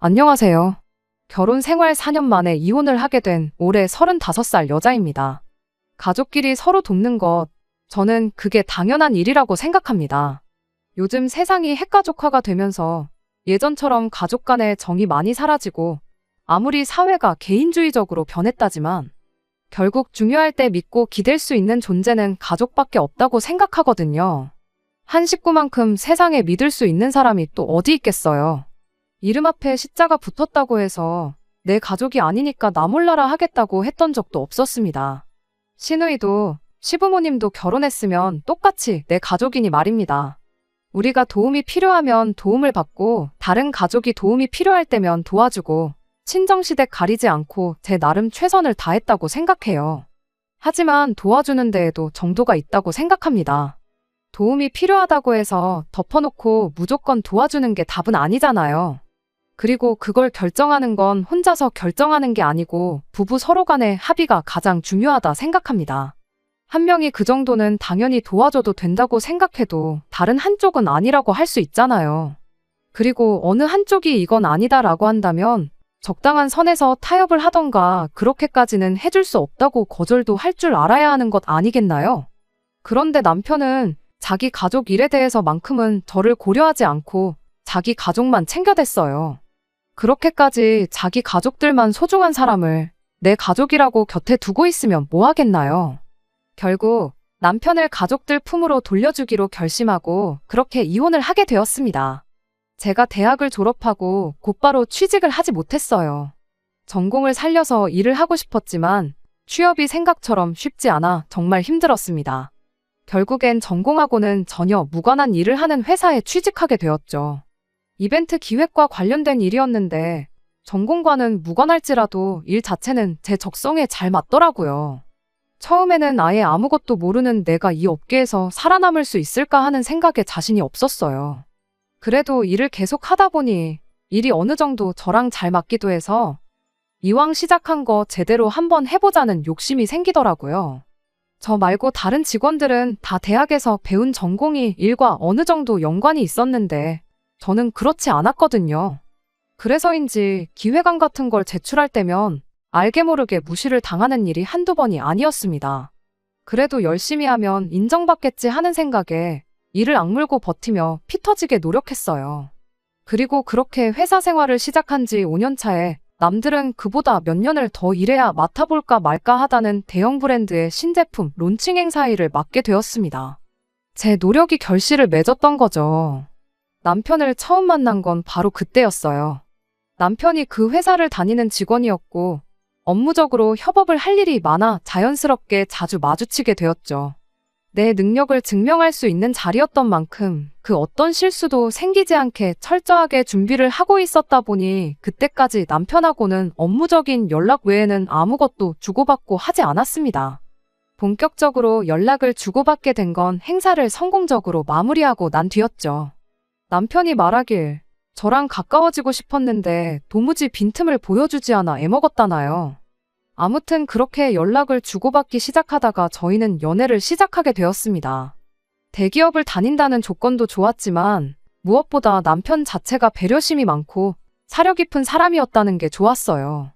안녕하세요. 결혼 생활 4년 만에 이혼을 하게 된 올해 35살 여자입니다. 가족끼리 서로 돕는 것, 저는 그게 당연한 일이라고 생각합니다. 요즘 세상이 핵가족화가 되면서 예전처럼 가족 간의 정이 많이 사라지고 아무리 사회가 개인주의적으로 변했다지만 결국 중요할 때 믿고 기댈 수 있는 존재는 가족밖에 없다고 생각하거든요. 한 식구만큼 세상에 믿을 수 있는 사람이 또 어디 있겠어요. 이름 앞에 시자가 붙었다고 해서 내 가족이 아니니까 나 몰라라 하겠다고 했던 적도 없었습니다. 시누이도 시부모님도 결혼했으면 똑같이 내 가족이니 말입니다. 우리가 도움이 필요하면 도움을 받고 다른 가족이 도움이 필요할 때면 도와주고 친정시댁 가리지 않고 제 나름 최선을 다했다고 생각해요. 하지만 도와주는 데에도 정도가 있다고 생각합니다. 도움이 필요하다고 해서 덮어놓고 무조건 도와주는 게 답은 아니잖아요. 그리고 그걸 결정하는 건 혼자서 결정하는 게 아니고 부부 서로 간의 합의가 가장 중요하다 생각합니다. 한 명이 그 정도는 당연히 도와줘도 된다고 생각해도 다른 한쪽은 아니라고 할 수 있잖아요. 그리고 어느 한쪽이 이건 아니다라고 한다면 적당한 선에서 타협을 하던가 그렇게까지는 해줄 수 없다고 거절도 할 줄 알아야 하는 것 아니겠나요? 그런데 남편은 자기 가족 일에 대해서만큼은 저를 고려하지 않고 자기 가족만 챙겨댔어요. 그렇게까지 자기 가족들만 소중한 사람을 내 가족이라고 곁에 두고 있으면 뭐 하겠나요? 결국 남편을 가족들 품으로 돌려주기로 결심하고 그렇게 이혼을 하게 되었습니다. 제가 대학을 졸업하고 곧바로 취직을 하지 못했어요. 전공을 살려서 일을 하고 싶었지만 취업이 생각처럼 쉽지 않아 정말 힘들었습니다. 결국엔 전공하고는 전혀 무관한 일을 하는 회사에 취직하게 되었죠. 이벤트 기획과 관련된 일이었는데 전공과는 무관할지라도 일 자체는 제 적성에 잘 맞더라고요. 처음에는 아예 아무것도 모르는 내가 이 업계에서 살아남을 수 있을까 하는 생각에 자신이 없었어요. 그래도 일을 계속 하다 보니 일이 어느 정도 저랑 잘 맞기도 해서 이왕 시작한 거 제대로 한번 해보자는 욕심이 생기더라고요. 저 말고 다른 직원들은 다 대학에서 배운 전공이 일과 어느 정도 연관이 있었는데 저는 그렇지 않았거든요. 그래서인지 기획안 같은 걸 제출할 때면 알게 모르게 무시를 당하는 일이 한두 번이 아니었습니다. 그래도 열심히 하면 인정받겠지 하는 생각에 이를 악물고 버티며 피 터지게 노력했어요. 그리고 그렇게 회사 생활을 시작한 지 5년 차에 남들은 그보다 몇 년을 더 일해야 맡아볼까 말까 하다는 대형 브랜드의 신제품 론칭 행사 일을 맡게 되었습니다. 제 노력이 결실을 맺었던 거죠. 남편을 처음 만난 건 바로 그때였어요. 남편이 그 회사를 다니는 직원이었고 업무적으로 협업을 할 일이 많아 자연스럽게 자주 마주치게 되었죠. 내 능력을 증명할 수 있는 자리였던 만큼 그 어떤 실수도 생기지 않게 철저하게 준비를 하고 있었다 보니 그때까지 남편하고는 업무적인 연락 외에는 아무것도 주고받고 하지 않았습니다. 본격적으로 연락을 주고받게 된 건 행사를 성공적으로 마무리하고 난 뒤였죠. 남편이 말하길 저랑 가까워지고 싶었는데 도무지 빈틈을 보여주지 않아 애먹었다나요. 아무튼 그렇게 연락을 주고받기 시작하다가 저희는 연애를 시작하게 되었습니다. 대기업을 다닌다는 조건도 좋았지만 무엇보다 남편 자체가 배려심이 많고 사려 깊은 사람이었다는 게 좋았어요.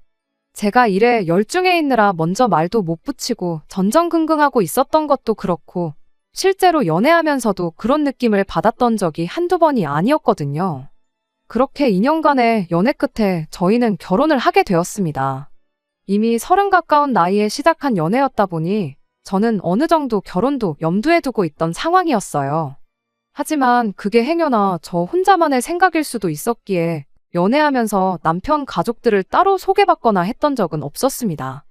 제가 일에 열중해 있느라 먼저 말도 못 붙이고 전전긍긍하고 있었던 것도 그렇고 실제로 연애하면서도 그런 느낌을 받았던 적이 한두 번이 아니었거든요. 그렇게 2년간의 연애 끝에 저희는 결혼을 하게 되었습니다. 이미 30 가까운 나이에 시작한 연애였다 보니 저는 어느 정도 결혼도 염두에 두고 있던 상황이었어요. 하지만 그게 행여나 저 혼자만의 생각일 수도 있었기에 연애하면서 남편 가족들을 따로 소개받거나 했던 적은 없었습니다.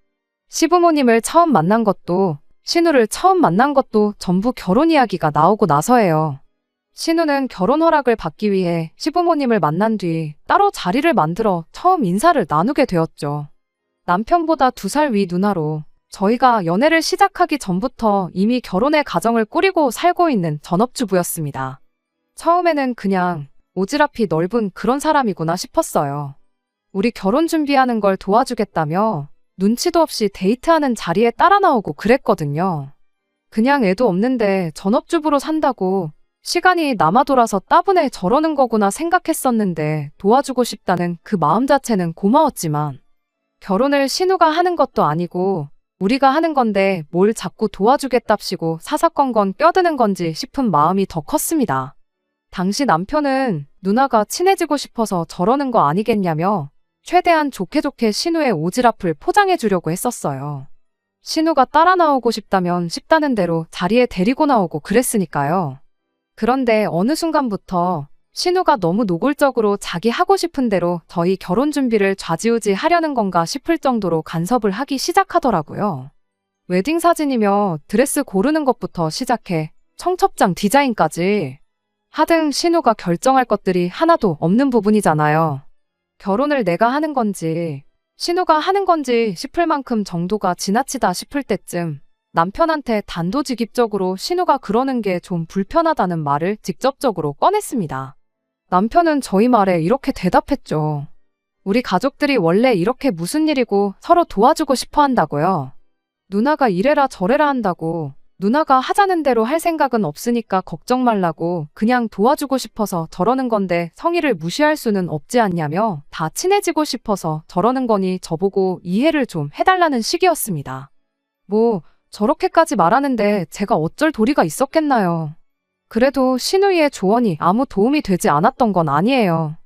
시부모님을 처음 만난 것도 신우를 처음 만난 것도 전부 결혼 이야기가 나오고 나서예요. 신우는 결혼 허락을 받기 위해 시부모님을 만난 뒤 따로 자리를 만들어 처음 인사를 나누게 되었죠. 남편보다 2살 위 누나로 저희가 연애를 시작하기 전부터 이미 결혼의 가정을 꾸리고 살고 있는 전업주부였습니다. 처음에는 그냥 오지랖이 넓은 그런 사람이구나 싶었어요. 우리 결혼 준비하는 걸 도와주겠다며 눈치도 없이 데이트하는 자리에 따라 나오고 그랬거든요. 그냥 애도 없는데 전업주부로 산다고 시간이 남아 돌아서 따분해 저러는 거구나 생각했었는데 도와주고 싶다는 그 마음 자체는 고마웠지만 결혼을 신우가 하는 것도 아니고 우리가 하는 건데 뭘 자꾸 도와주겠답시고 사사건건 껴드는 건지 싶은 마음이 더 컸습니다. 당시 남편은 누나가 친해지고 싶어서 저러는 거 아니겠냐며 최대한 좋게 좋게 신우의 오지랖을 포장해 주려고 했었어요. 신우가 따라 나오고 싶다는 대로 자리에 데리고 나오고 그랬으니까요. 그런데 어느 순간부터 신우가 너무 노골적으로 자기 하고 싶은 대로 저희 결혼 준비를 좌지우지 하려는 건가 싶을 정도로 간섭을 하기 시작하더라고요. 웨딩 사진이며 드레스 고르는 것부터 시작해 청첩장 디자인까지 하등 신우가 결정할 것들이 하나도 없는 부분이잖아요. 결혼을 내가 하는 건지 신우가 하는 건지 싶을 만큼 정도가 지나치다 싶을 때쯤 남편한테 단도직입적으로 신우가 그러는 게 좀 불편하다는 말을 직접적으로 꺼냈습니다. 남편은 저희 말에 이렇게 대답했죠. 우리 가족들이 원래 이렇게 무슨 일이고 서로 도와주고 싶어 한다고요. 누나가 이래라 저래라 한다고 누나가 하자는 대로 할 생각은 없으니까 걱정 말라고 그냥 도와주고 싶어서 저러는 건데 성의를 무시할 수는 없지 않냐며 다 친해지고 싶어서 저러는 거니 저보고 이해를 좀 해달라는 식이었습니다. 뭐 저렇게까지 말하는데 제가 어쩔 도리가 있었겠나요. 그래도 신우이의 조언이 아무 도움이 되지 않았던 건 아니에요.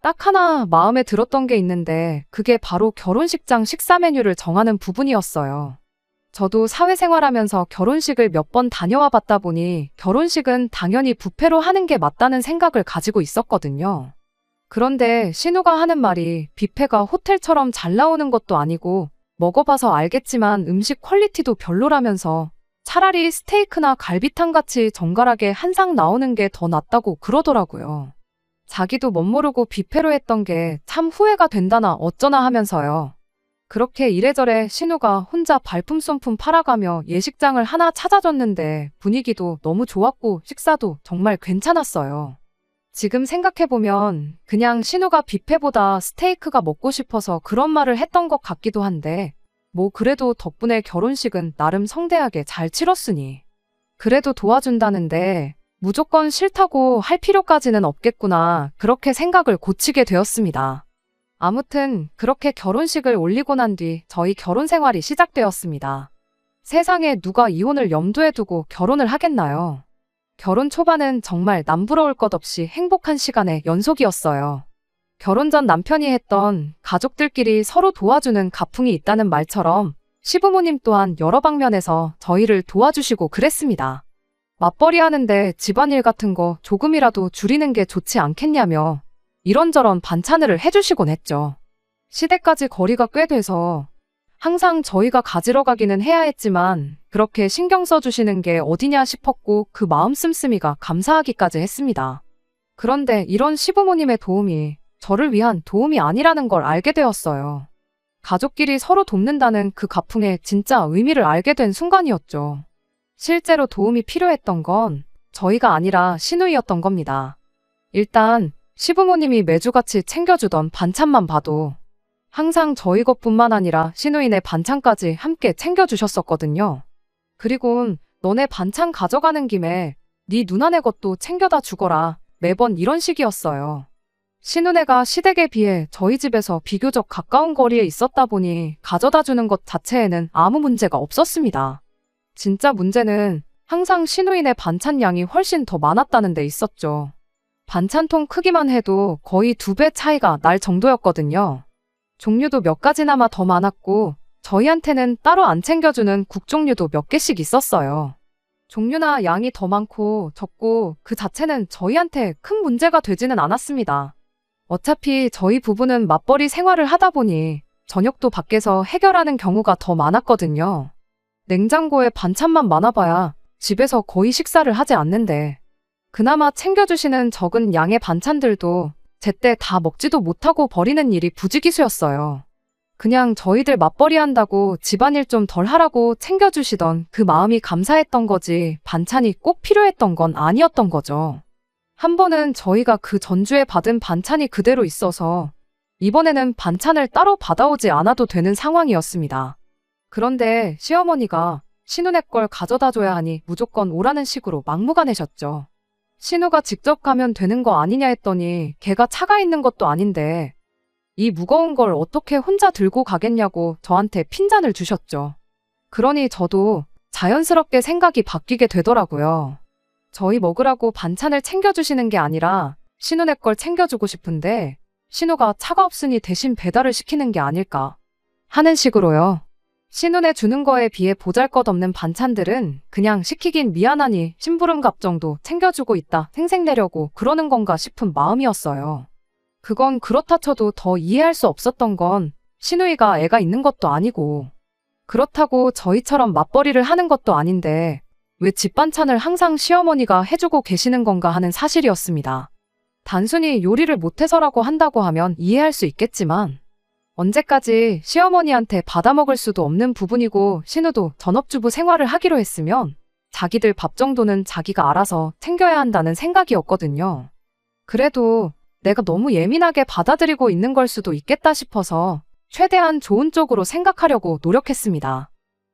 딱 하나 마음에 들었던 게 있는데 그게 바로 결혼식장 식사 메뉴를 정하는 부분이었어요. 저도 사회생활하면서 결혼식을 몇 번 다녀와 봤다 보니 결혼식은 당연히 뷔페로 하는 게 맞다는 생각을 가지고 있었거든요. 그런데 신우가 하는 말이 뷔페가 호텔처럼 잘 나오는 것도 아니고 먹어봐서 알겠지만 음식 퀄리티도 별로라면서 차라리 스테이크나 갈비탕 같이 정갈하게 한 상 나오는 게 더 낫다고 그러더라고요. 자기도 멋모르고 뷔페로 했던 게 참 후회가 된다나 어쩌나 하면서요. 그렇게 이래저래 신우가 혼자 발품손품 팔아가며 예식장을 하나 찾아줬는데 분위기도 너무 좋았고 식사도 정말 괜찮았어요. 지금 생각해보면 그냥 신우가 뷔페보다 스테이크가 먹고 싶어서 그런 말을 했던 것 같기도 한데 뭐 그래도 덕분에 결혼식은 나름 성대하게 잘 치렀으니 그래도 도와준다는데 무조건 싫다고 할 필요까지는 없겠구나 그렇게 생각을 고치게 되었습니다. 아무튼 그렇게 결혼식을 올리고 난 뒤 저희 결혼 생활이 시작되었습니다. 세상에 누가 이혼을 염두에 두고 결혼을 하겠나요? 결혼 초반은 정말 남부러울 것 없이 행복한 시간의 연속이었어요. 결혼 전 남편이 했던 가족들끼리 서로 도와주는 가풍이 있다는 말처럼 시부모님 또한 여러 방면에서 저희를 도와주시고 그랬습니다. 맞벌이 하는데 집안일 같은 거 조금이라도 줄이는 게 좋지 않겠냐며 이런저런 반찬을 해주시곤 했죠. 시댁까지 거리가 꽤 돼서 항상 저희가 가지러 가기는 해야 했지만 그렇게 신경 써주시는 게 어디냐 싶었고 그 마음 씀씀이가 감사하기까지 했습니다. 그런데 이런 시부모님의 도움이 저를 위한 도움이 아니라는 걸 알게 되었어요. 가족끼리 서로 돕는다는 그 가풍의 진짜 의미를 알게 된 순간이었죠. 실제로 도움이 필요했던 건 저희가 아니라 신우이였던 겁니다. 일단 시부모님이 매주같이 챙겨주던 반찬만 봐도 항상 저희 것뿐만 아니라 시누이네 반찬까지 함께 챙겨주셨었거든요. 그리고 너네 반찬 가져가는 김에 네 누나네 것도 챙겨다 주거라 매번 이런 식이었어요. 시누네가 시댁에 비해 저희 집에서 비교적 가까운 거리에 있었다 보니 가져다 주는 것 자체에는 아무 문제가 없었습니다. 진짜 문제는 항상 시누이네 반찬 양이 훨씬 더 많았다는 데 있었죠. 반찬통 크기만 해도 거의 2배 차이가 날 정도였거든요. 종류도 몇 가지나마 더 많았고 저희한테는 따로 안 챙겨주는 국 종류도 몇 개씩 있었어요. 종류나 양이 더 많고 적고 그 자체는 저희한테 큰 문제가 되지는 않았습니다. 어차피 저희 부부는 맞벌이 생활을 하다 보니 저녁도 밖에서 해결하는 경우가 더 많았거든요. 냉장고에 반찬만 많아봐야 집에서 거의 식사를 하지 않는데 그나마 챙겨주시는 적은 양의 반찬들도 제때 다 먹지도 못하고 버리는 일이 부지기수였어요. 그냥 저희들 맞벌이 한다고 집안일 좀 덜 하라고 챙겨주시던 그 마음이 감사했던 거지 반찬이 꼭 필요했던 건 아니었던 거죠. 한 번은 저희가 그 전주에 받은 반찬이 그대로 있어서 이번에는 반찬을 따로 받아오지 않아도 되는 상황이었습니다. 그런데 시어머니가 신우네 걸 가져다 줘야 하니 무조건 오라는 식으로 막무가내셨죠. 신우가 직접 가면 되는 거 아니냐 했더니 걔가 차가 있는 것도 아닌데 이 무거운 걸 어떻게 혼자 들고 가겠냐고 저한테 핀잔을 주셨죠. 그러니 저도 자연스럽게 생각이 바뀌게 되더라고요. 저희 먹으라고 반찬을 챙겨주시는 게 아니라 신우네 걸 챙겨주고 싶은데 신우가 차가 없으니 대신 배달을 시키는 게 아닐까 하는 식으로요. 신우네 주는 거에 비해 보잘것없는 반찬들은 그냥 시키긴 미안하니 심부름값 정도 챙겨주고 있다 생색내려고 그러는 건가 싶은 마음이었어요. 그건 그렇다 쳐도 더 이해할 수 없었던 건 신우이가 애가 있는 것도 아니고 그렇다고 저희처럼 맞벌이를 하는 것도 아닌데 왜 집 반찬을 항상 시어머니가 해주고 계시는 건가 하는 사실이었습니다. 단순히 요리를 못해서라고 한다고 하면 이해할 수 있겠지만 언제까지 시어머니한테 받아먹을 수도 없는 부분이고 신우도 전업주부 생활을 하기로 했으면 자기들 밥 정도는 자기가 알아서 챙겨야 한다는 생각이었거든요. 그래도 내가 너무 예민하게 받아들이고 있는 걸 수도 있겠다 싶어서 최대한 좋은 쪽으로 생각하려고 노력했습니다.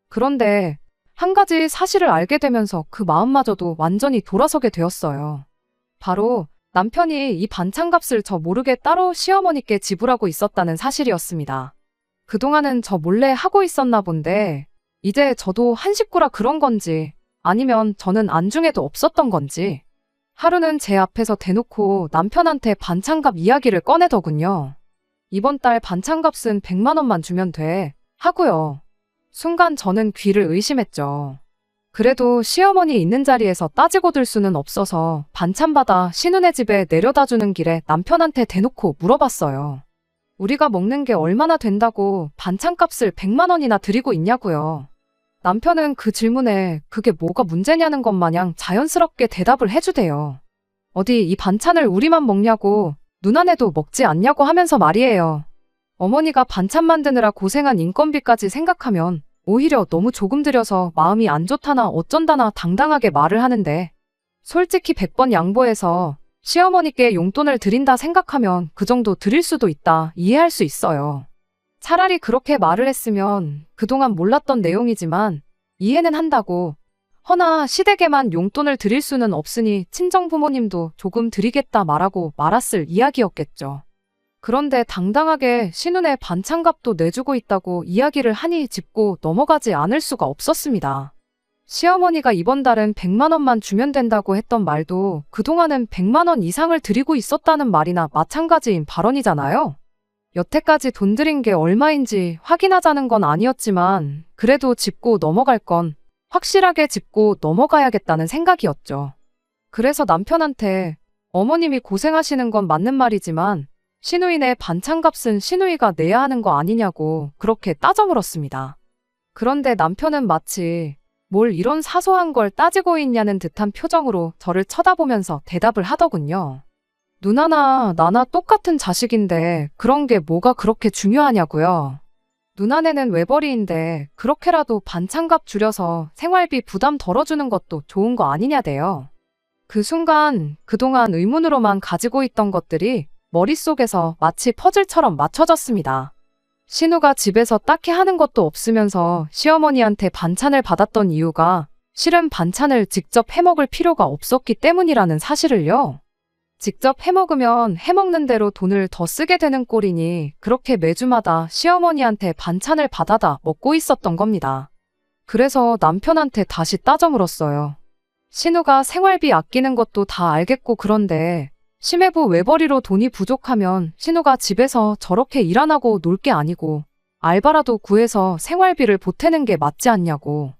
그런데 한 가지 사실을 알게 되면서 그 마음마저도 완전히 돌아서게 되었어요. 바로 남편이 이 반찬값을 저 모르게 따로 시어머니께 지불하고 있었다는 사실이었습니다. 그동안은 저 몰래 하고 있었나 본데 이제 저도 한 식구라 그런 건지 아니면 저는 안중에도 없었던 건지 하루는 제 앞에서 대놓고 남편한테 반찬값 이야기를 꺼내더군요. 이번 달 반찬값은 100만 원만 주면 돼 하고요. 순간 저는 귀를 의심했죠. 그래도 시어머니 있는 자리에서 따지고 들 수는 없어서 반찬 받아 신우네 집에 내려다주는 길에 남편한테 대놓고 물어봤어요. 우리가 먹는 게 얼마나 된다고 반찬값을 100만 원이나 드리고 있냐고요. 남편은 그 질문에 그게 뭐가 문제냐는 것 마냥 자연스럽게 대답을 해주대요. 어디 이 반찬을 우리만 먹냐고 누나네도 먹지 않냐고 하면서 말이에요. 어머니가 반찬 만드느라 고생한 인건비까지 생각하면 오히려 너무 조금 들여서 마음이 안 좋다나 어쩐다나 당당하게 말을 하는데 솔직히 100번 양보해서 시어머니께 용돈을 드린다 생각하면 그 정도 드릴 수도 있다 이해할 수 있어요. 차라리 그렇게 말을 했으면 그동안 몰랐던 내용이지만 이해는 한다고 허나 시댁에만 용돈을 드릴 수는 없으니 친정부모님도 조금 드리겠다 말하고 말았을 이야기였겠죠. 그런데 당당하게 신우네 반찬값도 내주고 있다고 이야기를 하니 짚고 넘어가지 않을 수가 없었습니다. 시어머니가 이번 달은 100만 원만 주면 된다고 했던 말도 그동안은 100만 원 이상을 드리고 있었다는 말이나 마찬가지인 발언이잖아요. 여태까지 돈 들인 게 얼마인지 확인하자는 건 아니었지만 그래도 짚고 넘어갈 건 확실하게 짚고 넘어가야겠다는 생각이었죠. 그래서 남편한테 어머님이 고생하시는 건 맞는 말이지만 시누이네 반찬값은 시누이가 내야 하는 거 아니냐고 그렇게 따져 물었습니다. 그런데 남편은 마치 뭘 이런 사소한 걸 따지고 있냐는 듯한 표정으로 저를 쳐다보면서 대답을 하더군요. 누나나 나나 똑같은 자식인데 그런 게 뭐가 그렇게 중요하냐고요. 누나네는 외벌이인데 그렇게라도 반찬값 줄여서 생활비 부담 덜어주는 것도 좋은 거 아니냐대요. 그 순간 그동안 의문으로만 가지고 있던 것들이 머릿속에서 마치 퍼즐처럼 맞춰졌습니다. 신우가 집에서 딱히 하는 것도 없으면서 시어머니한테 반찬을 받았던 이유가 실은 반찬을 직접 해먹을 필요가 없었기 때문이라는 사실을요. 직접 해먹으면 해먹는 대로 돈을 더 쓰게 되는 꼴이니 그렇게 매주마다 시어머니한테 반찬을 받아다 먹고 있었던 겁니다. 그래서 남편한테 다시 따져 물었어요. 신우가 생활비 아끼는 것도 다 알겠고 그런데 심해부 외벌이로 돈이 부족하면 신우가 집에서 저렇게 일 안 하고 놀 게 아니고 알바라도 구해서 생활비를 보태는 게 맞지 않냐고.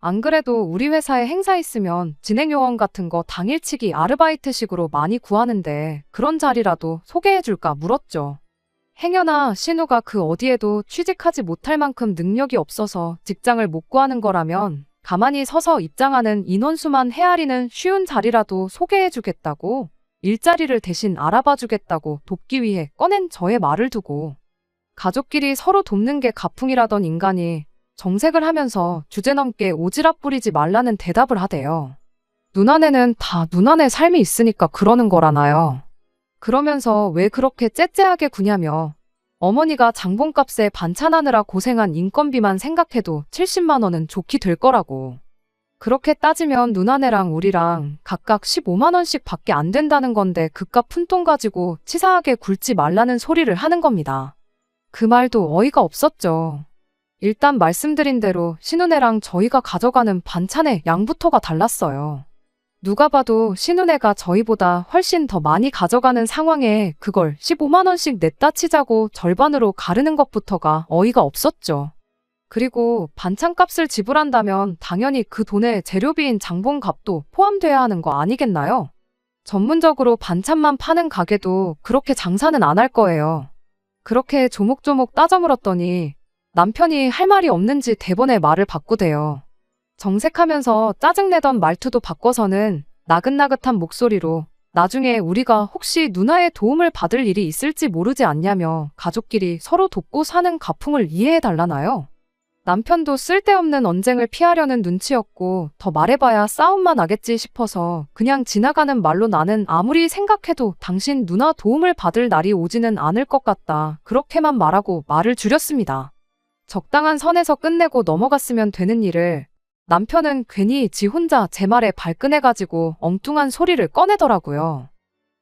안 그래도 우리 회사에 행사 있으면 진행요원 같은 거 당일치기 아르바이트식으로 많이 구하는데 그런 자리라도 소개해줄까 물었죠. 행여나 신우가 그 어디에도 취직하지 못할 만큼 능력이 없어서 직장을 못 구하는 거라면 가만히 서서 입장하는 인원수만 헤아리는 쉬운 자리라도 소개해주겠다고 일자리를 대신 알아봐주겠다고 돕기 위해 꺼낸 저의 말을 두고 가족끼리 서로 돕는 게 가풍이라던 인간이 정색을 하면서 주제넘게 오지랖 부리지 말라는 대답을 하대요. 누나네는 다 누나네 삶이 있으니까 그러는 거라나요. 그러면서 왜 그렇게 째째하게 구냐며 어머니가 장본값에 반찬하느라 고생한 인건비만 생각해도 70만 원은 좋게 될 거라고. 그렇게 따지면 누나네랑 우리랑 각각 15만 원씩 밖에 안 된다는 건데 그깟 푼돈 가지고 치사하게 굴지 말라는 소리를 하는 겁니다. 그 말도 어이가 없었죠. 일단 말씀드린 대로 신우네랑 저희가 가져가는 반찬의 양부터가 달랐어요. 누가 봐도 신우네가 저희보다 훨씬 더 많이 가져가는 상황에 그걸 15만 원씩 냈다 치자고 절반으로 가르는 것부터가 어이가 없었죠. 그리고 반찬값을 지불한다면 당연히 그 돈에 재료비인 장본값도 포함돼야 하는 거 아니겠나요? 전문적으로 반찬만 파는 가게도 그렇게 장사는 안 할 거예요. 그렇게 조목조목 따져 물었더니 남편이 할 말이 없는지 대번에 말을 바꾸대요. 정색하면서 짜증내던 말투도 바꿔서는 나긋나긋한 목소리로 나중에 우리가 혹시 누나의 도움을 받을 일이 있을지 모르지 않냐며 가족끼리 서로 돕고 사는 가풍을 이해해달라나요? 남편도 쓸데없는 언쟁을 피하려는 눈치였고 더 말해봐야 싸움만 나겠지 싶어서 그냥 지나가는 말로 나는 아무리 생각해도 당신 누나 도움을 받을 날이 오지는 않을 것 같다. 그렇게만 말하고 말을 줄였습니다. 적당한 선에서 끝내고 넘어갔으면 되는 일을 남편은 괜히 지 혼자 제 말에 발끈해가지고 엉뚱한 소리를 꺼내더라고요.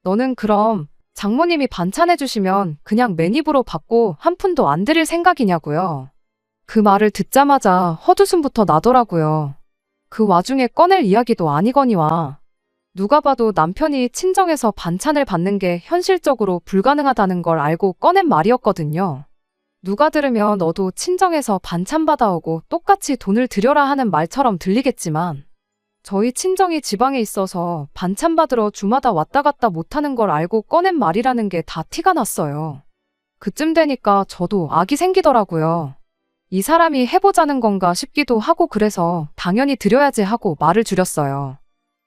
너는 그럼 장모님이 반찬해주시면 그냥 맨입으로 받고 한 푼도 안 드릴 생각이냐고요. 그 말을 듣자마자 헛웃음부터 나더라고요. 그 와중에 꺼낼 이야기도 아니거니와 누가 봐도 남편이 친정에서 반찬을 받는 게 현실적으로 불가능하다는 걸 알고 꺼낸 말이었거든요. 누가 들으면 너도 친정에서 반찬 받아오고 똑같이 돈을 들여라 하는 말처럼 들리겠지만 저희 친정이 지방에 있어서 반찬 받으러 주마다 왔다 갔다 못하는 걸 알고 꺼낸 말이라는 게 다 티가 났어요. 그쯤 되니까 저도 악이 생기더라고요. 이 사람이 해보자는 건가 싶기도 하고 그래서 당연히 드려야지 하고 말을 줄였어요.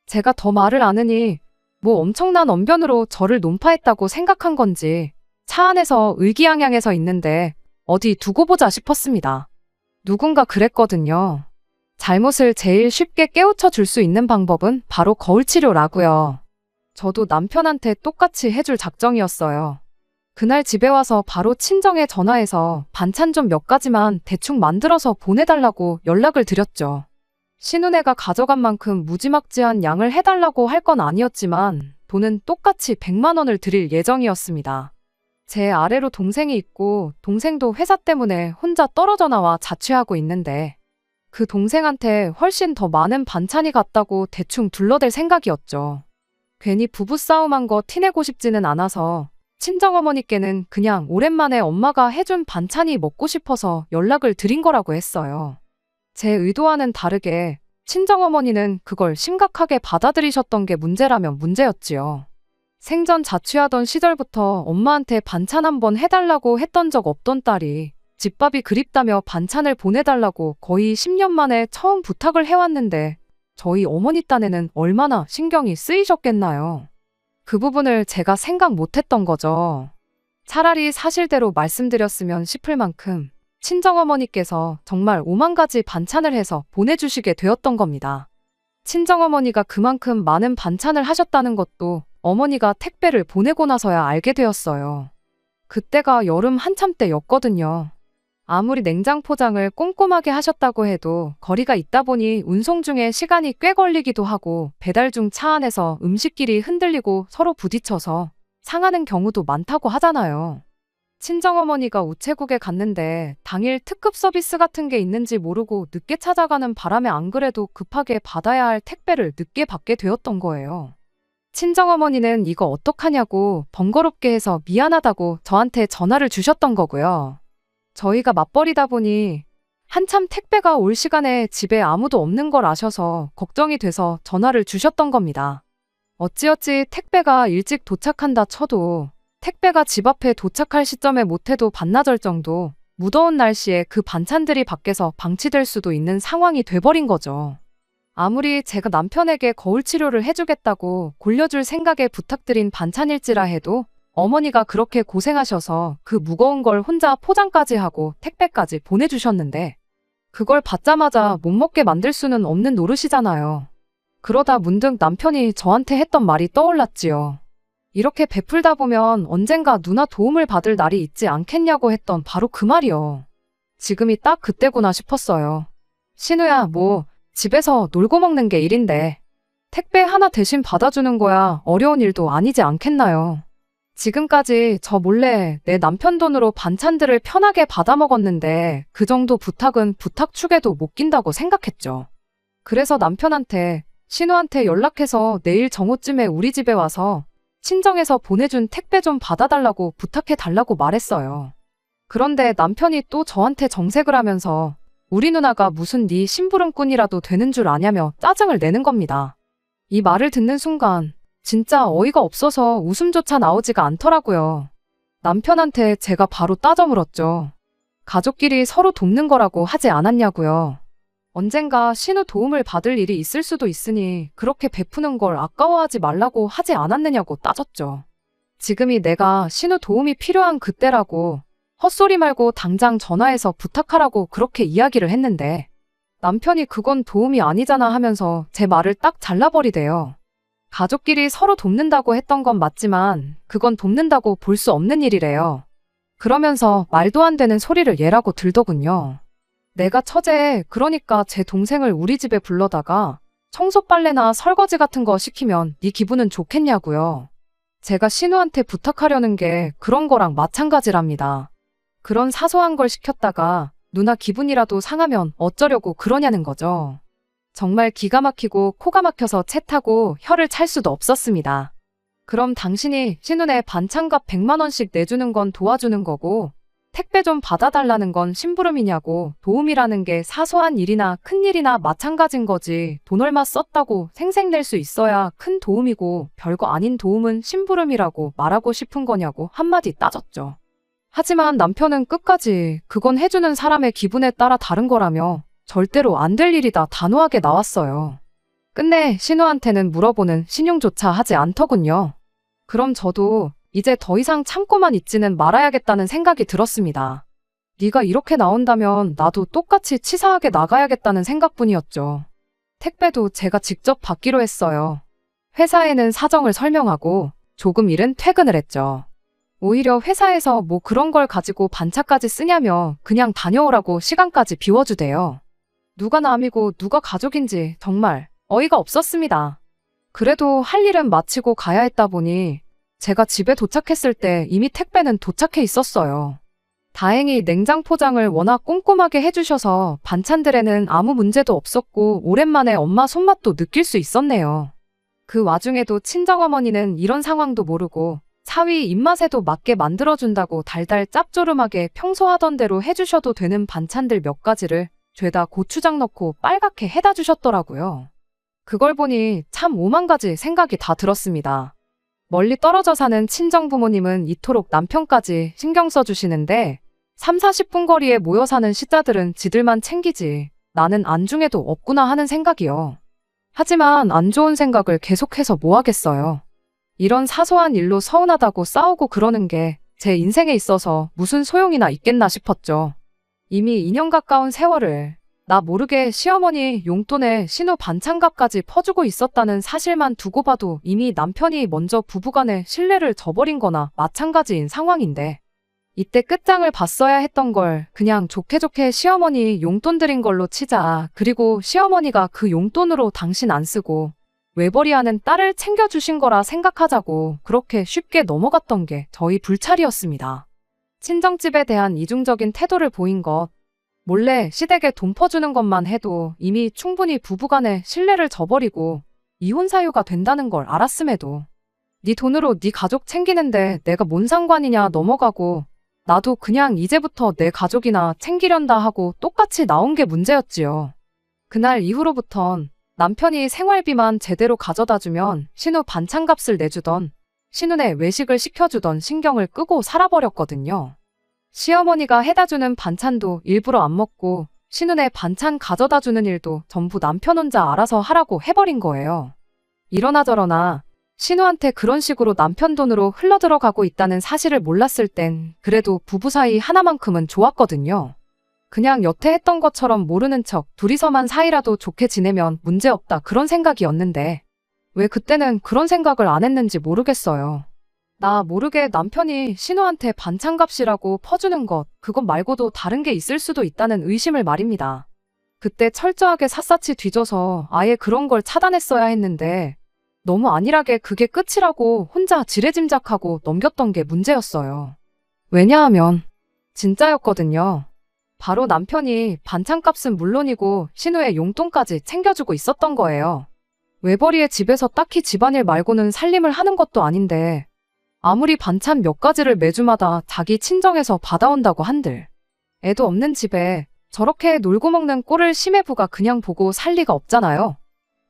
제가 더 말을 안 하니 뭐 엄청난 언변으로 저를 논파했다고 생각한 건지 차 안에서 의기양양해서 있는데 어디 두고 보자 싶었습니다. 누군가 그랬거든요. 잘못을 제일 쉽게 깨우쳐 줄 수 있는 방법은 바로 거울치료라고요. 저도 남편한테 똑같이 해줄 작정이었어요. 그날 집에 와서 바로 친정에 전화해서 반찬 좀 몇 가지만 대충 만들어서 보내달라고 연락을 드렸죠. 신우네가 가져간 만큼 무지막지한 양을 해달라고 할 건 아니었지만 돈은 똑같이 100만 원을 드릴 예정이었습니다. 제 아래로 동생이 있고 동생도 회사 때문에 혼자 떨어져 나와 자취하고 있는데 그 동생한테 훨씬 더 많은 반찬이 갔다고 대충 둘러댈 생각이었죠. 괜히 부부싸움한 거 티내고 싶지는 않아서 친정어머니께는 그냥 오랜만에 엄마가 해준 반찬이 먹고 싶어서 연락을 드린 거라고 했어요. 제 의도와는 다르게 친정어머니는 그걸 심각하게 받아들이셨던 게 문제라면 문제였지요. 생전 자취하던 시절부터 엄마한테 반찬 한번 해달라고 했던 적 없던 딸이 집밥이 그립다며 반찬을 보내달라고 거의 10년 만에 처음 부탁을 해왔는데 저희 어머니 딴에는 얼마나 신경이 쓰이셨겠나요? 그 부분을 제가 생각 못했던 거죠. 차라리 사실대로 말씀드렸으면 싶을 만큼 친정어머니께서 정말 5만 가지 반찬을 해서 보내주시게 되었던 겁니다. 친정어머니가 그만큼 많은 반찬을 하셨다는 것도 어머니가 택배를 보내고 나서야 알게 되었어요. 그때가 여름 한참 때였거든요. 아무리 냉장 포장을 꼼꼼하게 하셨다고 해도 거리가 있다 보니 운송 중에 시간이 꽤 걸리기도 하고 배달 중 차 안에서 음식끼리 흔들리고 서로 부딪혀서 상하는 경우도 많다고 하잖아요. 친정어머니가 우체국에 갔는데 당일 특급 서비스 같은 게 있는지 모르고 늦게 찾아가는 바람에 안 그래도 급하게 받아야 할 택배를 늦게 받게 되었던 거예요. 친정어머니는 이거 어떡하냐고 번거롭게 해서 미안하다고 저한테 전화를 주셨던 거고요. 저희가 맞벌이다 보니 한참 택배가 올 시간에 집에 아무도 없는 걸 아셔서 걱정이 돼서 전화를 주셨던 겁니다. 어찌어찌 택배가 일찍 도착한다 쳐도 택배가 집 앞에 도착할 시점에 못해도 반나절 정도 무더운 날씨에 그 반찬들이 밖에서 방치될 수도 있는 상황이 돼버린 거죠. 아무리 제가 남편에게 거울 치료를 해주겠다고 골려줄 생각에 부탁드린 반찬일지라 해도 어머니가 그렇게 고생하셔서 그 무거운 걸 혼자 포장까지 하고 택배까지 보내주셨는데 그걸 받자마자 못 먹게 만들 수는 없는 노릇이잖아요. 그러다 문득 남편이 저한테 했던 말이 떠올랐지요. 이렇게 베풀다 보면 언젠가 누나 도움을 받을 날이 있지 않겠냐고 했던 바로 그 말이요. 지금이 딱 그때구나 싶었어요. 신우야, 뭐 집에서 놀고 먹는 게 일인데 택배 하나 대신 받아주는 거야 어려운 일도 아니지 않겠나요? 지금까지 저 몰래 내 남편 돈으로 반찬들을 편하게 받아 먹었는데 그 정도 부탁은 부탁축에도 못 낀다고 생각했죠. 그래서 남편한테 신우한테 연락해서 내일 정오쯤에 우리 집에 와서 친정에서 보내준 택배 좀 받아달라고 부탁해달라고 말했어요. 그런데 남편이 또 저한테 정색을 하면서 우리 누나가 무슨 네 심부름꾼이라도 되는 줄 아냐며 짜증을 내는 겁니다. 이 말을 듣는 순간 진짜 어이가 없어서 웃음조차 나오지가 않더라고요. 남편한테 제가 바로 따져 물었죠. 가족끼리 서로 돕는 거라고 하지 않았냐고요. 언젠가 신우 도움을 받을 일이 있을 수도 있으니 그렇게 베푸는 걸 아까워하지 말라고 하지 않았느냐고 따졌죠. 지금이 내가 신우 도움이 필요한 그때라고 헛소리 말고 당장 전화해서 부탁하라고 그렇게 이야기를 했는데 남편이 그건 도움이 아니잖아 하면서 제 말을 딱 잘라버리대요. 가족끼리 서로 돕는다고 했던 건 맞지만 그건 돕는다고 볼 수 없는 일이래요. 그러면서 말도 안 되는 소리를 얘라고 들더군요. 내가 처제, 그러니까 제 동생을 우리 집에 불러다가 청소 빨래나 설거지 같은 거 시키면 네 기분은 좋겠냐고요. 제가 신우한테 부탁하려는 게 그런 거랑 마찬가지랍니다. 그런 사소한 걸 시켰다가 누나 기분이라도 상하면 어쩌려고 그러냐는 거죠. 정말 기가 막히고 코가 막혀서 채 타고 혀를 찰 수도 없었습니다. 그럼 당신이 신우네 반찬값 100만 원씩 내주는 건 도와주는 거고 택배 좀 받아달라는 건 심부름이냐고. 도움이라는 게 사소한 일이나 큰 일이나 마찬가지인 거지. 돈 얼마 썼다고 생색낼 수 있어야 큰 도움이고 별거 아닌 도움은 심부름이라고 말하고 싶은 거냐고 한마디 따졌죠. 하지만 남편은 끝까지 그건 해주는 사람의 기분에 따라 다른 거라며 절대로 안 될 일이다 단호하게 나왔어요. 끝내 신우한테는 물어보는 신용조차 하지 않더군요. 그럼 저도 이제 더 이상 참고만 있지는 말아야겠다는 생각이 들었습니다. 네가 이렇게 나온다면 나도 똑같이 치사하게 나가야겠다는 생각뿐이었죠. 택배도 제가 직접 받기로 했어요. 회사에는 사정을 설명하고 조금 일은 퇴근을 했죠. 오히려 회사에서 뭐 그런 걸 가지고 반차까지 쓰냐며 그냥 다녀오라고 시간까지 비워주대요. 누가 남이고 누가 가족인지 정말 어이가 없었습니다. 그래도 할 일은 마치고 가야 했다 보니 제가 집에 도착했을 때 이미 택배는 도착해 있었어요. 다행히 냉장 포장을 워낙 꼼꼼하게 해주셔서 반찬들에는 아무 문제도 없었고 오랜만에 엄마 손맛도 느낄 수 있었네요. 그 와중에도 친정어머니는 이런 상황도 모르고 사위 입맛에도 맞게 만들어준다고 달달 짭조름하게 평소 하던 대로 해주셔도 되는 반찬들 몇 가지를 죄다 고추장 넣고 빨갛게 해다 주셨더라고요. 그걸 보니 참 오만 가지 생각이 다 들었습니다. 멀리 떨어져 사는 친정 부모님은 이토록 남편까지 신경 써주시는데 3, 40분 거리에 모여 사는 시자들은 지들만 챙기지 나는 안중에도 없구나 하는 생각이요. 하지만 안 좋은 생각을 계속해서 뭐 하겠어요. 이런 사소한 일로 서운하다고 싸우고 그러는 게 제 인생에 있어서 무슨 소용이나 있겠나 싶었죠. 이미 2년 가까운 세월을 나 모르게 시어머니 용돈에 신우 반찬값까지 퍼주고 있었다는 사실만 두고 봐도 이미 남편이 먼저 부부간의 신뢰를 저버린 거나 마찬가지인 상황인데 이때 끝장을 봤어야 했던 걸 그냥 좋게 좋게 시어머니 용돈 드린 걸로 치자. 그리고 시어머니가 그 용돈으로 당신 안 쓰고 외벌이하는 딸을 챙겨주신 거라 생각하자고 그렇게 쉽게 넘어갔던 게 저희 불찰이었습니다. 친정집에 대한 이중적인 태도를 보인 것, 몰래 시댁에 돈 퍼주는 것만 해도 이미 충분히 부부간의 신뢰를 저버리고 이혼 사유가 된다는 걸 알았음에도 네 돈으로 네 가족 챙기는데 내가 뭔 상관이냐 넘어가고 나도 그냥 이제부터 내 가족이나 챙기련다 하고 똑같이 나온 게 문제였지요. 그날 이후로부턴 남편이 생활비만 제대로 가져다주면 신우 반찬값을 내주던 신우네 외식을 시켜주던 신경을 끄고 살아버렸거든요. 시어머니가 해다주는 반찬도 일부러 안 먹고 신우네 반찬 가져다주는 일도 전부 남편 혼자 알아서 하라고 해버린 거예요. 이러나 저러나 신우한테 그런 식으로 남편 돈으로 흘러들어가고 있다는 사실을 몰랐을 땐 그래도 부부 사이 하나만큼은 좋았거든요. 그냥 여태 했던 것처럼 모르는 척 둘이서만 사이라도 좋게 지내면 문제없다 그런 생각이었는데 왜 그때는 그런 생각을 안 했는지 모르겠어요. 나 모르게 남편이 신우한테 반찬값이라고 퍼주는 것, 그것 말고도 다른 게 있을 수도 있다는 의심을 말입니다. 그때 철저하게 샅샅이 뒤져서 아예 그런 걸 차단했어야 했는데 너무 안일하게 그게 끝이라고 혼자 지레짐작하고 넘겼던 게 문제였어요. 왜냐하면 진짜였거든요. 바로 남편이 반찬값은 물론이고 신우의 용돈까지 챙겨주고 있었던 거예요. 외벌이의 집에서 딱히 집안일 말고는 살림을 하는 것도 아닌데 아무리 반찬 몇 가지를 매주마다 자기 친정에서 받아온다고 한들 애도 없는 집에 저렇게 놀고 먹는 꼴을 심해부가 그냥 보고 살 리가 없잖아요.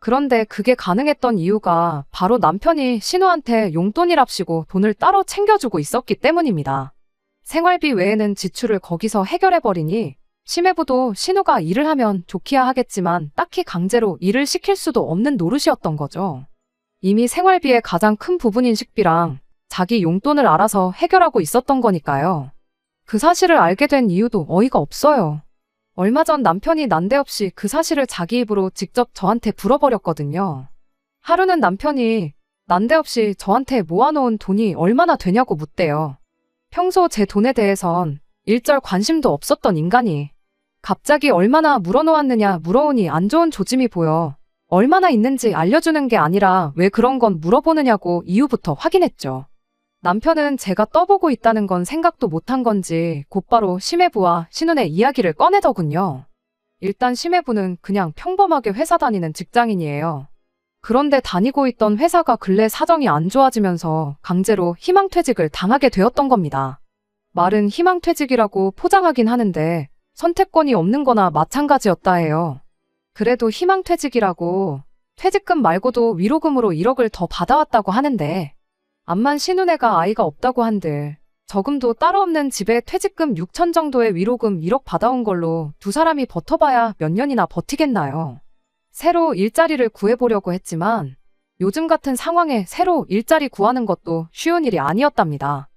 그런데 그게 가능했던 이유가 바로 남편이 신우한테 용돈이랍시고 돈을 따로 챙겨주고 있었기 때문입니다. 생활비 외에는 지출을 거기서 해결해버리니 심해부도 신우가 일을 하면 좋기야 하겠지만 딱히 강제로 일을 시킬 수도 없는 노릇이었던 거죠. 이미 생활비의 가장 큰 부분인 식비랑 자기 용돈을 알아서 해결하고 있었던 거니까요. 그 사실을 알게 된 이유도 어이가 없어요. 얼마 전 남편이 난데없이 그 사실을 자기 입으로 직접 저한테 물어버렸거든요. 하루는 남편이 난데없이 저한테 모아놓은 돈이 얼마나 되냐고 묻대요. 평소 제 돈에 대해선 일절 관심도 없었던 인간이 갑자기 얼마나 물어놓았느냐 물어오니 안 좋은 조짐이 보여 얼마나 있는지 알려주는 게 아니라 왜 그런 건 물어보느냐고 이유부터 확인했죠. 남편은 제가 떠보고 있다는 건 생각도 못한 건지 곧바로 심해부와 신우의 이야기를 꺼내더군요. 일단 심해부는 그냥 평범하게 회사 다니는 직장인이에요. 그런데 다니고 있던 회사가 근래 사정이 안 좋아지면서 강제로 희망퇴직을 당하게 되었던 겁니다. 말은 희망퇴직이라고 포장하긴 하는데 선택권이 없는 거나 마찬가지였다 해요. 그래도 희망퇴직이라고 퇴직금 말고도 위로금으로 1억을 더 받아왔다고 하는데 암만 신우네가 아이가 없다고 한들 저금도 따로 없는 집에 퇴직금 6천 정도의 위로금 1억 받아온 걸로 두 사람이 버텨봐야 몇 년이나 버티겠나요. 새로 일자리를 구해보려고 했지만 요즘 같은 상황에 새로 일자리 구하는 것도 쉬운 일이 아니었답니다.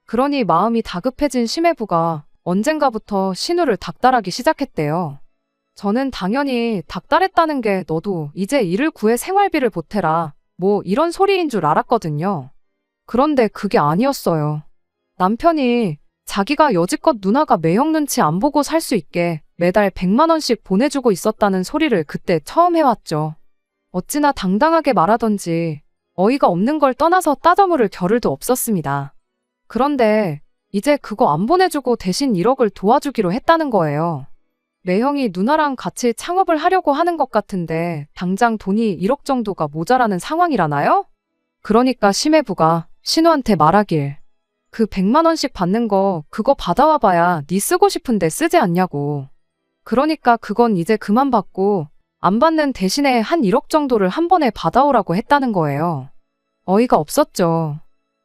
그러니 마음이 다급해진 심해부가 언젠가부터 신우를 닥달하기 시작했대요. 저는 당연히 닥달했다는 게 너도 이제 일을 구해 생활비를 보태라 뭐 이런 소리인 줄 알았거든요. 그런데 그게 아니었어요. 남편이 자기가 여지껏 누나가 매형 눈치 안 보고 살 수 있게 매달 100만 원씩 보내주고 있었다는 소리를 그때 처음 해왔죠. 어찌나 당당하게 말하던지 어이가 없는 걸 떠나서 따져물을 겨를도 없었습니다. 그런데 이제 그거 안 보내주고 대신 1억을 도와주기로 했다는 거예요. 매형이 누나랑 같이 창업을 하려고 하는 것 같은데 당장 돈이 1억 정도가 모자라는 상황이라나요? 그러니까 심해부가 신우한테 말하길 그 100만 원씩 받는 거 그거 받아와 봐야 네 쓰고 싶은데 쓰지 않냐고. 그러니까 그건 이제 그만 받고 안 받는 대신에 한 1억 정도를 한 번에 받아오라고 했다는 거예요. 어이가 없었죠.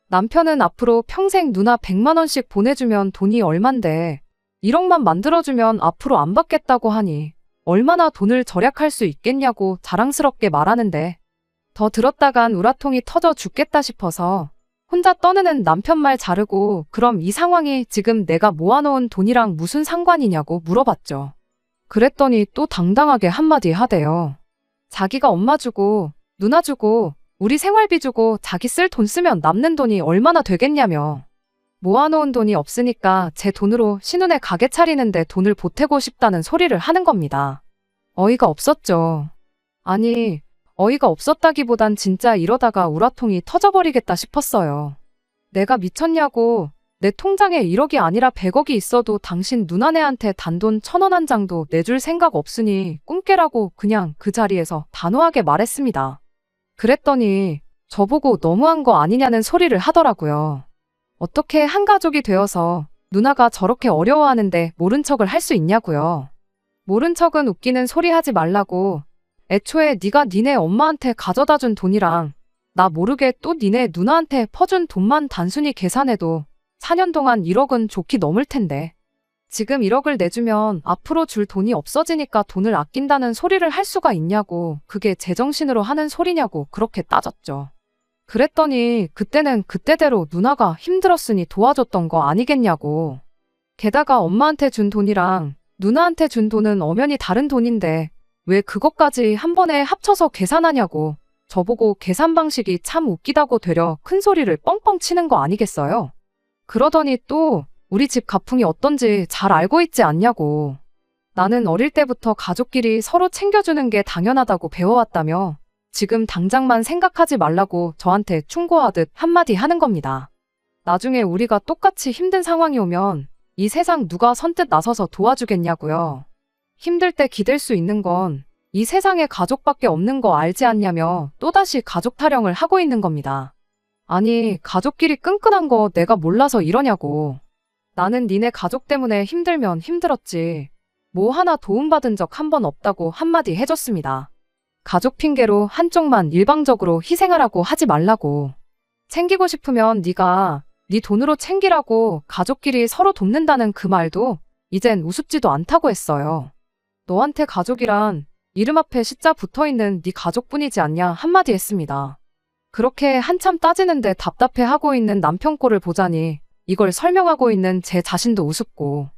남편은 앞으로 평생 누나 100만 원씩 보내주면 돈이 얼만데 1억만 만들어주면 앞으로 안 받겠다고 하니 얼마나 돈을 절약할 수 있겠냐고 자랑스럽게 말하는데 더 들었다간 우라통이 터져 죽겠다 싶어서 혼자 떠드는 남편 말 자르고 그럼 이 상황이 지금 내가 모아놓은 돈이랑 무슨 상관이냐고 물어봤죠. 그랬더니 또 당당하게 한마디 하대요. 자기가 엄마 주고 누나 주고 우리 생활비 주고 자기 쓸 돈 쓰면 남는 돈이 얼마나 되겠냐며. 모아놓은 돈이 없으니까 제 돈으로 신우네 가게 차리는데 돈을 보태고 싶다는 소리를 하는 겁니다. 어이가 없었죠. 아니 어이가 없었다기보단 진짜 이러다가 우라통이 터져버리겠다 싶었어요. 내가 미쳤냐고. 내 통장에 1억이 아니라 100억이 있어도 당신 누나네한테 단돈 1,000원 한 장도 내줄 생각 없으니 꿈깨라고 그냥 그 자리에서 단호하게 말했습니다. 그랬더니 저보고 너무한 거 아니냐는 소리를 하더라고요. 어떻게 한 가족이 되어서 누나가 저렇게 어려워하는데 모른 척을 할 수 있냐고요. 모른 척은 웃기는 소리 하지 말라고. 애초에 네가 니네 엄마한테 가져다 준 돈이랑 나 모르게 또 니네 누나한테 퍼준 돈만 단순히 계산해도 4년 동안 1억은 좋게 넘을 텐데 지금 1억을 내주면 앞으로 줄 돈이 없어지니까 돈을 아낀다는 소리를 할 수가 있냐고. 그게 제정신으로 하는 소리냐고 그렇게 따졌죠. 그랬더니 그때는 그때대로 누나가 힘들었으니 도와줬던 거 아니겠냐고. 게다가 엄마한테 준 돈이랑 누나한테 준 돈은 엄연히 다른 돈인데 왜 그것까지 한 번에 합쳐서 계산하냐고. 저보고 계산 방식이 참 웃기다고 되려 큰 소리를 뻥뻥 치는 거 아니겠어요? 그러더니 또 우리 집 가풍이 어떤지 잘 알고 있지 않냐고. 나는 어릴 때부터 가족끼리 서로 챙겨주는 게 당연하다고 배워왔다며 지금 당장만 생각하지 말라고 저한테 충고하듯 한마디 하는 겁니다. 나중에 우리가 똑같이 힘든 상황이 오면 이 세상 누가 선뜻 나서서 도와주겠냐고요. 힘들 때 기댈 수 있는 건 이 세상에 가족밖에 없는 거 알지 않냐며 또다시 가족 타령을 하고 있는 겁니다. 아니, 가족끼리 끈끈한 거 내가 몰라서 이러냐고. 나는 니네 가족 때문에 힘들면 힘들었지. 뭐 하나 도움받은 적 한 번 없다고 한마디 해줬습니다. 가족 핑계로 한쪽만 일방적으로 희생하라고 하지 말라고. 챙기고 싶으면 네가 네 돈으로 챙기라고 가족끼리 서로 돕는다는 그 말도 이젠 우습지도 않다고 했어요. 너한테 가족이란 이름 앞에 시자 붙어있는 네 가족뿐이지 않냐 한마디 했습니다. 그렇게 한참 따지는데 답답해하고 있는 남편 꼴을 보자니 이걸 설명하고 있는 제 자신도 우습고,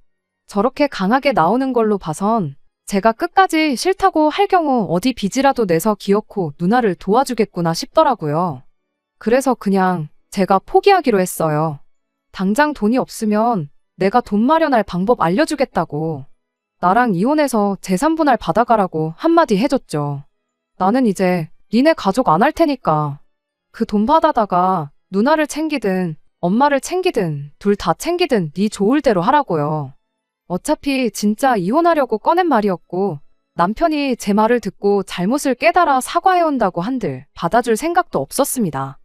저렇게 강하게 나오는 걸로 봐선 제가 끝까지 싫다고 할 경우 어디 빚이라도 내서 기어코 누나를 도와주겠구나 싶더라고요. 그래서 그냥 제가 포기하기로 했어요. 당장 돈이 없으면 내가 돈 마련할 방법 알려주겠다고. 나랑 이혼해서 재산 분할 받아가라고 한마디 해줬죠. 나는 이제 니네 가족 안 할 테니까 그 돈 받아다가 누나를 챙기든 엄마를 챙기든 둘 다 챙기든 네 좋을 대로 하라고요. 어차피 진짜 이혼하려고 꺼낸 말이었고 남편이 제 말을 듣고 잘못을 깨달아 사과해온다고 한들 받아줄 생각도 없었습니다.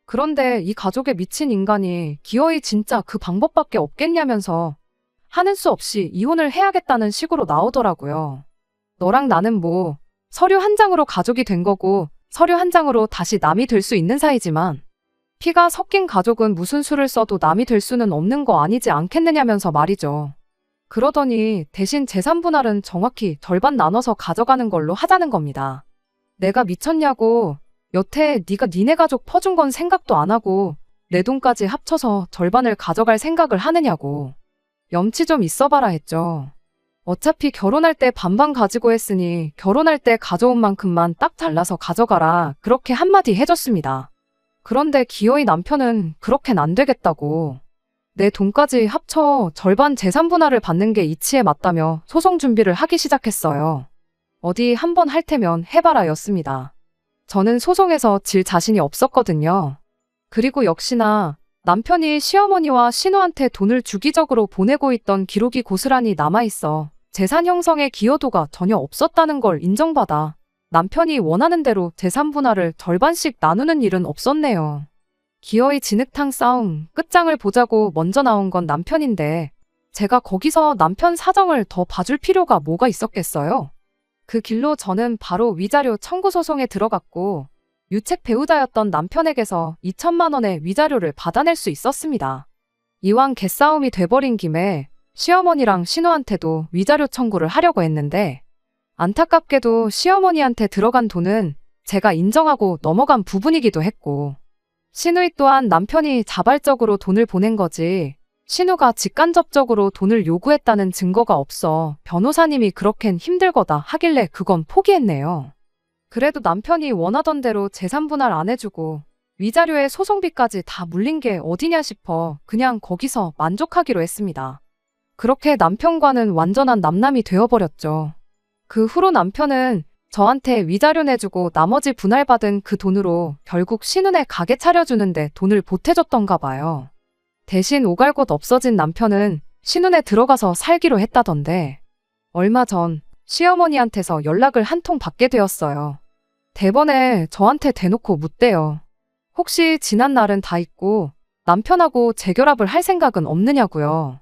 그런데 이 가족에 미친 인간이 기어이 진짜 그 방법밖에 없겠냐면서 하는 수 없이 이혼을 해야겠다는 식으로 나오더라고요. 너랑 나는 뭐 서류 한 장으로 가족이 된 거고 서류 한 장으로 다시 남이 될 수 있는 사이지만 피가 섞인 가족은 무슨 수를 써도 남이 될 수는 없는 거 아니지 않겠느냐면서 말이죠. 그러더니 대신 재산 분할은 정확히 절반 나눠서 가져가는 걸로 하자는 겁니다. 내가 미쳤냐고. 여태 네가 니네 가족 퍼준 건 생각도 안 하고 내 돈까지 합쳐서 절반을 가져갈 생각을 하느냐고. 염치 좀 있어봐라 했죠. 어차피 결혼할 때 반반 가지고 했으니 결혼할 때 가져온 만큼만 딱 잘라서 가져가라 그렇게 한마디 해줬습니다. 그런데 기어이 남편은 그렇게는 안 되겠다고. 내 돈까지 합쳐 절반 재산 분할을 받는 게 이치에 맞다며 소송 준비를 하기 시작했어요. 어디 한번 할 테면 해봐라 였습니다. 저는 소송에서 질 자신이 없었거든요. 그리고 역시나 남편이 시어머니와 신우한테 돈을 주기적으로 보내고 있던 기록이 고스란히 남아있어 재산 형성의 기여도가 전혀 없었다는 걸 인정받아 남편이 원하는 대로 재산 분할을 절반씩 나누는 일은 없었네요. 기어이 진흙탕 싸움 끝장을 보자고 먼저 나온 건 남편인데 제가 거기서 남편 사정을 더 봐줄 필요가 뭐가 있었겠어요? 그 길로 저는 바로 위자료 청구 소송에 들어갔고 유책 배우자였던 남편에게서 2천만 원의 위자료를 받아낼 수 있었습니다. 이왕 개싸움이 돼버린 김에 시어머니랑 신우한테도 위자료 청구를 하려고 했는데 안타깝게도 시어머니한테 들어간 돈은 제가 인정하고 넘어간 부분이기도 했고 신우이 또한 남편이 자발적으로 돈을 보낸 거지 신우가 직간접적으로 돈을 요구했다는 증거가 없어 변호사님이 그렇겐 힘들거다 하길래 그건 포기했네요. 그래도 남편이 원하던 대로 재산 분할 안 해주고 위자료에 소송비까지 다 물린 게 어디냐 싶어 그냥 거기서 만족하기로 했습니다. 그렇게 남편과는 완전한 남남이 되어버렸죠. 그 후로 남편은 저한테 위자료 내주고 나머지 분할받은 그 돈으로 결국 신우네 가게 차려주는데 돈을 보태줬던가 봐요. 대신 오갈 곳 없어진 남편은 신우네 들어가서 살기로 했다던데 얼마 전 시어머니한테서 연락을 한 통 받게 되었어요. 대번에 저한테 대놓고 묻대요. 혹시 지난 날은 다 잊고 남편하고 재결합을 할 생각은 없느냐고요.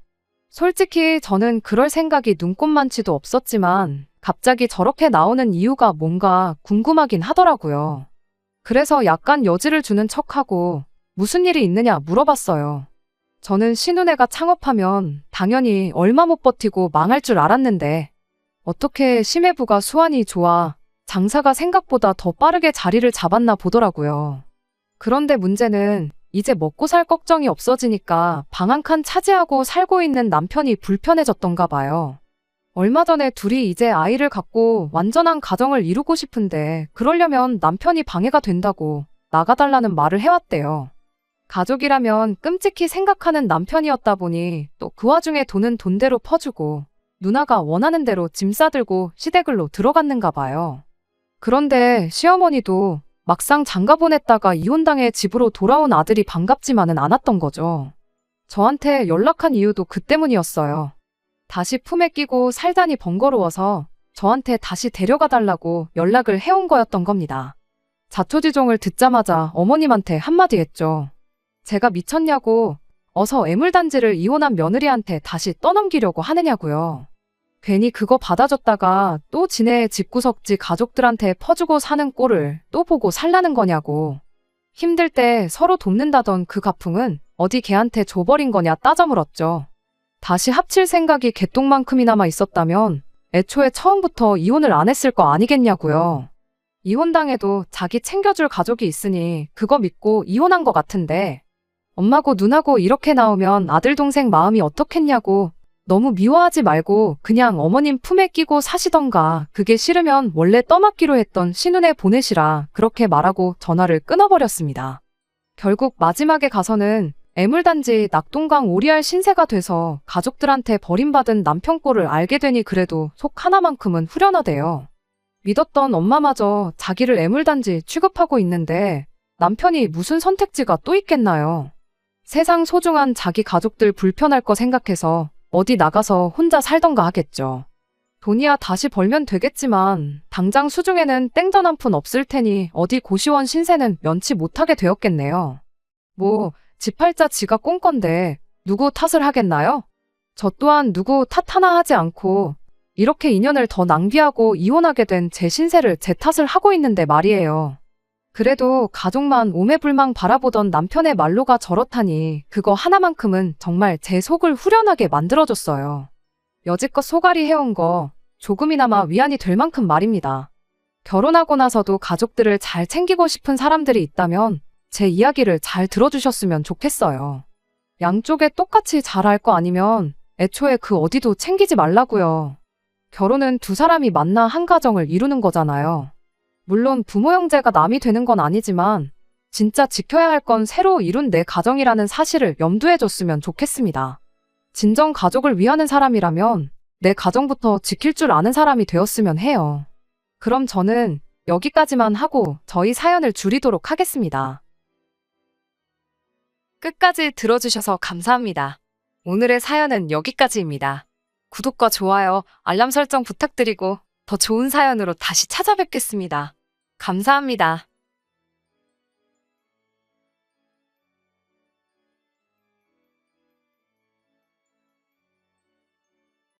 솔직히 저는 그럴 생각이 눈꼽만치도 없었지만 갑자기 저렇게 나오는 이유가 뭔가 궁금하긴 하더라고요. 그래서 약간 여지를 주는 척하고 무슨 일이 있느냐 물어봤어요. 저는 신우네가 창업하면 당연히 얼마 못 버티고 망할 줄 알았는데 어떻게 심해부가 수완이 좋아 장사가 생각보다 더 빠르게 자리를 잡았나 보더라고요. 그런데 문제는 이제 먹고 살 걱정이 없어지니까 방 한 칸 차지하고 살고 있는 남편이 불편해졌던가 봐요. 얼마 전에 둘이 이제 아이를 갖고 완전한 가정을 이루고 싶은데 그러려면 남편이 방해가 된다고 나가달라는 말을 해왔대요. 가족이라면 끔찍히 생각하는 남편이었다 보니 또 그 와중에 돈은 돈대로 퍼주고 누나가 원하는 대로 짐 싸들고 시댁을로 들어갔는가 봐요. 그런데 시어머니도 막상 장가 보냈다가 이혼당해 집으로 돌아온 아들이 반갑지만은 않았던 거죠. 저한테 연락한 이유도 그 때문이었어요. 다시 품에 끼고 살다니 번거로워서 저한테 다시 데려가 달라고 연락을 해온 거였던 겁니다. 자초지종을 듣자마자 어머님한테 한마디 했죠. 제가 미쳤냐고, 어서 애물단지를 이혼한 며느리한테 다시 떠넘기려고 하느냐고요. 괜히 그거 받아줬다가 또 지네 집구석지 가족들한테 퍼주고 사는 꼴을 또 보고 살라는 거냐고. 힘들 때 서로 돕는다던 그 가풍은 어디 걔한테 줘버린 거냐 따져 물었죠. 다시 합칠 생각이 개똥만큼이나마 있었다면 애초에 처음부터 이혼을 안 했을 거 아니겠냐고요. 이혼당해도 자기 챙겨줄 가족이 있으니 그거 믿고 이혼한 거 같은데 엄마고 누나고 이렇게 나오면 아들 동생 마음이 어떻겠냐고. 너무 미워하지 말고 그냥 어머님 품에 끼고 사시던가, 그게 싫으면 원래 떠맡기로 했던 신혼에 보내시라, 그렇게 말하고 전화를 끊어버렸습니다. 결국 마지막에 가서는 애물단지 낙동강 오리알 신세가 돼서 가족들한테 버림받은 남편 꼴을 알게 되니 그래도 속 하나만큼은 후련하대요. 믿었던 엄마마저 자기를 애물단지 취급하고 있는데 남편이 무슨 선택지가 또 있겠나요? 세상 소중한 자기 가족들 불편할 거 생각해서 어디 나가서 혼자 살던가 하겠죠. 돈이야 다시 벌면 되겠지만 당장 수중에는 땡전 한 푼 없을 테니 어디 고시원 신세는 면치 못하게 되었겠네요. 뭐 지팔자 지가 꼰 건데 누구 탓을 하겠나요? 저 또한 누구 탓 하나 하지 않고 이렇게 인연을 더 낭비하고 이혼하게 된 제 신세를 제 탓을 하고 있는데 말이에요. 그래도 가족만 오매불망 바라보던 남편의 말로가 저렇다니 그거 하나만큼은 정말 제 속을 후련하게 만들어줬어요. 여지껏 소갈이 해온 거 조금이나마 위안이 될 만큼 말입니다. 결혼하고 나서도 가족들을 잘 챙기고 싶은 사람들이 있다면 제 이야기를 잘 들어주셨으면 좋겠어요. 양쪽에 똑같이 잘할 거 아니면 애초에 그 어디도 챙기지 말라고요. 결혼은 두 사람이 만나 한 가정을 이루는 거잖아요. 물론 부모 형제가 남이 되는 건 아니지만 진짜 지켜야 할 건 새로 이룬 내 가정이라는 사실을 염두에 줬으면 좋겠습니다. 진정 가족을 위하는 사람이라면 내 가정부터 지킬 줄 아는 사람이 되었으면 해요. 그럼 저는 여기까지만 하고 저희 사연을 줄이도록 하겠습니다. 끝까지 들어주셔서 감사합니다. 오늘의 사연은 여기까지입니다. 구독과 좋아요, 알람 설정 부탁드리고 더 좋은 사연으로 다시 찾아뵙겠습니다. 감사합니다.